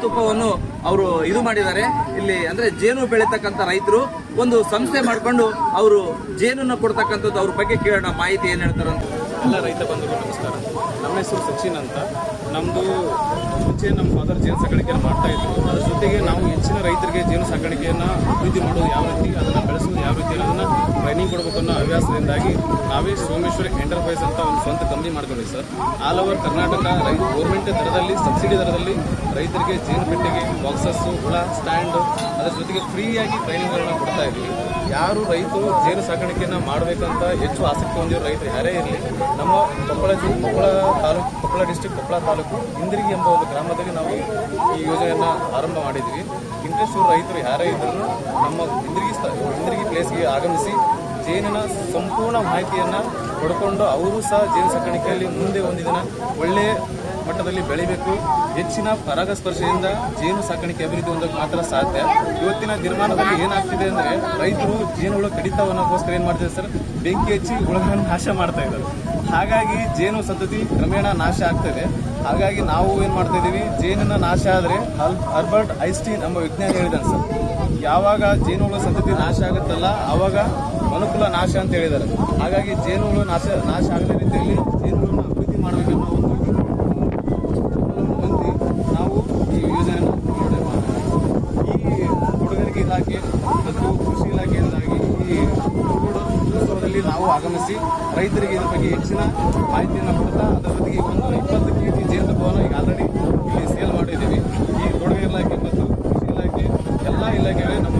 ತುಪ್ಪವನ್ನು ಅವರು ಇದು ಮಾಡಿದ್ದಾರೆ. ಇಲ್ಲಿ ಅಂದ್ರೆ ಜೇನು ಬೆಳೀತಕ್ಕಂಥ ರೈತರು ಒಂದು ಸಂಸ್ಥೆ ಮಾಡಿಕೊಂಡು ಅವರು ಜೇನನ್ನು ಕೊಡ್ತಕ್ಕಂಥದ್ದು. ಅವ್ರ ಬಗ್ಗೆ ಕೇಳೋಣ, ಮಾಹಿತಿ ಏನ್ ಹೇಳ್ತಾರಂತ. ಎಲ್ಲ ರೈತ ಬಂಧುಗಳು ನಮಸ್ಕಾರ. ನಮ್ಮ ಹೆಸರು ಸಚಿನ್ ಅಂತ. ನಮ್ಮದು ಮುಂಚೆ ನಮ್ಮ ಫಾದರ್ ಜೇನು ಸಾಕಾಣಿಕೆಯನ್ನು ಮಾಡ್ತಾ ಇದ್ರು. ಅದ್ರ ಜೊತೆಗೆ ನಾವು ಹೆಚ್ಚಿನ ರೈತರಿಗೆ ಜೇನು ಸಾಕಾಣಿಕೆಯನ್ನು ಅಭಿವೃದ್ಧಿ ಮಾಡೋದು ಯಾವ ರೀತಿ, ಅದನ್ನು ಬೆಳೆಸೋದು ಯಾವ ರೀತಿ ಅನ್ನೋದನ್ನು ಟ್ರೈನಿಂಗ್ ಕೊಡಬೇಕು ಅನ್ನೋ ಹವ್ಯಾಸದಿಂದಾಗಿ ನಾವೇ ಸೋಮೇಶ್ವರ ಎಂಟರ್ಪ್ರೈಸ್ ಅಂತ ಒಂದು ಸ್ವಂತ ಕಂಪನಿ ಮಾಡ್ಕೊಂಡ್ವಿ sir. All over Karnataka government ದರದಲ್ಲಿ, ಸಬ್ಸಿಡಿ ದರದಲ್ಲಿ ರೈತರಿಗೆ ಜೇನು ಪೆಟ್ಟಿಗೆ, ಬಾಕ್ಸಸ್ಸು, ಹುಳ ಸ್ಟ್ಯಾಂಡು, ಅದರ ಜೊತೆಗೆ ಫ್ರೀಯಾಗಿ ಟ್ರೈನಿಂಗ್ಗಳನ್ನ ಕೊಡ್ತಾ ಇದ್ವಿ. ಯಾರು ರೈತರು ಜೇನು ಸಾಕಾಣಿಕೆಯನ್ನು ಮಾಡಬೇಕಂತ ಹೆಚ್ಚು ಆಸಕ್ತಿ ಹೊಂದಿರೋ ರೈತರು ಯಾರೇ ಇರಲಿ, ನಮ್ಮ ಕೊಪ್ಪಳ ಡಿಸ್ಟಿಕ್ ಕೊಪ್ಪಳ ತಾಲೂಕು ಇಂದ್ರಿಗಿ ಎಂಬ ಒಂದು ಗ್ರಾಮದಲ್ಲಿ ನಾವು ಈ ಯೋಜನೆಯನ್ನು ಆರಂಭ ಮಾಡಿದ್ವಿ. ಇಂಟ್ರೆಸ್ಟ್ ರೈತರು ಯಾರೇ ಇದ್ದರೂ ನಮ್ಮ ಇಂದ್ರಿಗಿ ಪ್ಲೇಸ್ಗೆ ಆಗಮಿಸಿ ಜೇನಿನ ಸಂಪೂರ್ಣ ಮಾಹಿತಿಯನ್ನು ಪಡ್ಕೊಂಡು ಅವರು ಸಹ ಜೇನು ಸಾಕಾಣಿಕೆಯಲ್ಲಿ ಮುಂದೆ ಒಂದು ದಿನ ಒಳ್ಳೆಯ ಮಟ್ಟದಲ್ಲಿ ಬೆಳಿಬೇಕು. ಹೆಚ್ಚಿನ ಪರಾಗಸ್ಪರ್ಶದಿಂದ ಜೇನು ಸಾಕಾಣಿಕೆ ಅಭಿವೃದ್ಧಿ ಹೊಂದಕ್ಕೆ ಮಾತ್ರ ಸಾಧ್ಯ. ಇವತ್ತಿನ ದಿನಮಾನದಲ್ಲಿ ಏನಾಗ್ತಿದೆ ಅಂದರೆ ರೈತರು ಜೇನುಹುಳ ಕಡಿತವನ್ನೋಸ್ಕರ ಏನು ಮಾಡ್ತಿದ್ದಾರೆ ಸರ್, ಬೆಂಕಿ ಹಚ್ಚಿ ಹುಳಗಳನ್ನು ನಾಶ ಮಾಡ್ತಾ ಇದ್ದಾರೆ. ಹಾಗಾಗಿ ಜೇನು ಸಂತತಿ ಕ್ರಮೇಣ ನಾಶ ಆಗ್ತದೆ. ಹಾಗಾಗಿ ನಾವು ಏನು ಮಾಡ್ತಾ ಇದ್ದೀವಿ, ಜೇನಿನ ನಾಶ ಆದರೆ ಆಲ್ಬರ್ಟ್ ಐನ್ಸ್ಟೀನ್ ಎಂಬ ವಿಜ್ಞಾನಿ ಹೇಳಿದಾನೆ ಸರ್, ಯಾವಾಗ ಜೇನುಹುಳ ಸಂತತಿ ನಾಶ ಆಗುತ್ತಲ್ಲ ಆವಾಗ ಮನುಕುಲ ನಾಶ ಅಂತ ಹೇಳಿದ್ದಾರೆ. ಹಾಗಾಗಿ ಜೇನುಹುಳು ನಾಶ ಆಗದ ರೀತಿಯಲ್ಲಿ ಜೇನುಹುಳನ್ನು ಅಭಿವೃದ್ಧಿ ಮಾಡಬೇಕನ್ನೋ ಒಂದು ನಾವು ಈ ಯೋಜನೆಯನ್ನು ಈ ಹುಡುಗರಿಗೆ ಇಲಾಖೆ ಮತ್ತು ಕೃಷಿ ಇಲಾಖೆಯಿಂದಾಗಿ ಈ ಉತ್ಸವದಲ್ಲಿ ನಾವು ಆಗಮಿಸಿ ರೈತರಿಗೆ ಇದ್ರ ಬಗ್ಗೆ ಹೆಚ್ಚಿನ ಮಾಹಿತಿಯನ್ನು ಕೊಡ್ತಾ ಅದರ ಜೊತೆಗೆ ಒಂದು 20 kg ಜೇನುತುಪ್ಪವನ್ನು ಈಗ ಆಲ್ರೆಡಿ ಇಲ್ಲಿ ಸೇಲ್ ಮಾಡಿದ್ದೀವಿ. ಈ ತೋಟಗಾರಿಕೆ ಇಲಾಖೆ ಮತ್ತು ಕೃಷಿ ಇಲಾಖೆ ಎಲ್ಲ ಇಲಾಖೆಗಳೇ ನಮ್ಮ